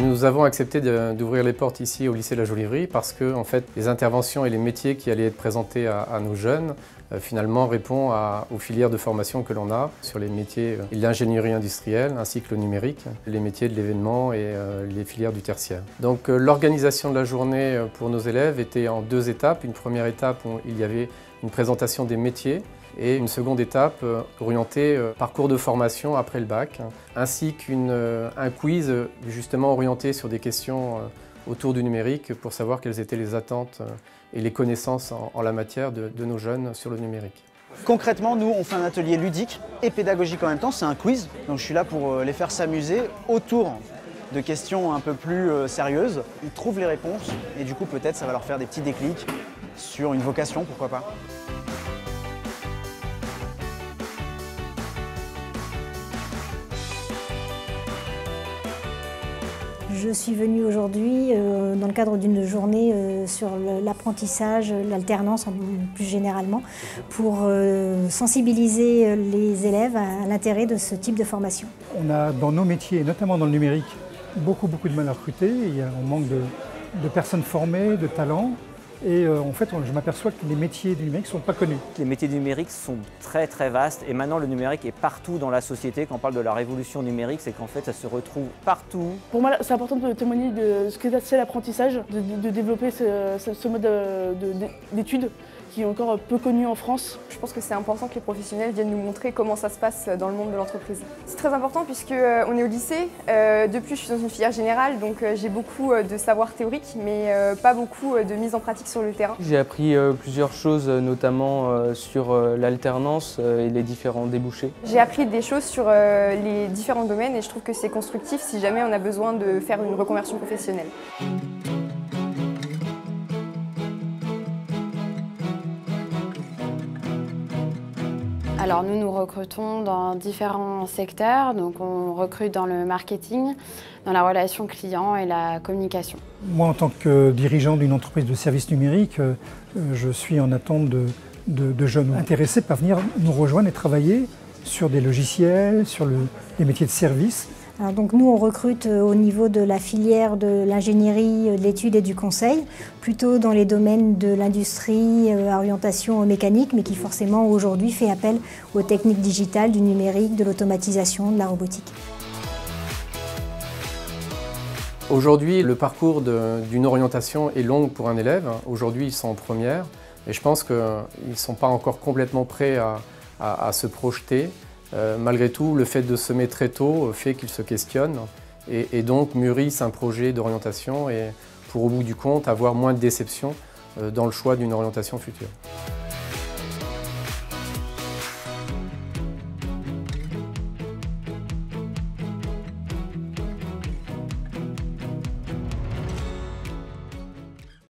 Nous avons accepté d'ouvrir les portes ici au lycée de la Joliverie parce que en fait, les interventions et les métiers qui allaient être présentés à nos jeunes finalement répondent aux filières de formation que l'on a sur les métiers de l'ingénierie industrielle ainsi que le numérique, les métiers de l'événement et les filières du tertiaire. Donc l'organisation de la journée pour nos élèves était en 2 étapes. Une première étape où il y avait une présentation des métiers et une seconde étape orientée parcours de formation après le bac, ainsi qu'un quiz justement orienté sur des questions autour du numérique pour savoir quelles étaient les attentes et les connaissances en la matière de nos jeunes sur le numérique. Concrètement, nous, on fait un atelier ludique et pédagogique en même temps, c'est un quiz. Donc je suis là pour les faire s'amuser autour de questions un peu plus sérieuses. Ils trouvent les réponses et du coup peut-être ça va leur faire des petits déclics sur une vocation, pourquoi pas. Je suis venue aujourd'hui dans le cadre d'une journée sur l'apprentissage, l'alternance plus généralement, pour sensibiliser les élèves à l'intérêt de ce type de formation. On a dans nos métiers, notamment dans le numérique, beaucoup de mal à recruter. On manque de personnes formées, de talents. Et en fait, je m'aperçois que les métiers du numérique ne sont pas connus. Les métiers du numérique sont très vastes et maintenant le numérique est partout dans la société. Quand on parle de la révolution numérique, c'est qu'en fait ça se retrouve partout. Pour moi, c'est important de témoigner de ce que c'est l'apprentissage, de développer ce mode d'études qui est encore peu connu en France. Je pense que c'est important que les professionnels viennent nous montrer comment ça se passe dans le monde de l'entreprise. C'est très important puisqu'on est au lycée. De plus, je suis dans une filière générale, donc j'ai beaucoup de savoir théorique, mais pas beaucoup de mise en pratique sur le terrain. J'ai appris plusieurs choses, notamment sur l'alternance et les différents débouchés. J'ai appris des choses sur les différents domaines et je trouve que c'est constructif si jamais on a besoin de faire une reconversion professionnelle. Alors nous recrutons dans différents secteurs, donc on recrute dans le marketing, dans la relation client et la communication. Moi, en tant que dirigeant d'une entreprise de services numériques, je suis en attente de jeunes intéressés par venir nous rejoindre et travailler sur des logiciels, sur les métiers de service. Alors donc nous, on recrute au niveau de la filière de l'ingénierie, de l'étude et du conseil, plutôt dans les domaines de l'industrie, orientation mécanique, mais qui forcément aujourd'hui fait appel aux techniques digitales, du numérique, de l'automatisation, de la robotique. Aujourd'hui, le parcours d'une orientation est long pour un élève. Aujourd'hui, ils sont en première et je pense qu'ils ne sont pas encore complètement prêts à se projeter. Malgré tout, le fait de semer très tôt fait qu'ils se questionnent et donc mûrissent un projet d'orientation et pour au bout du compte avoir moins de déception dans le choix d'une orientation future.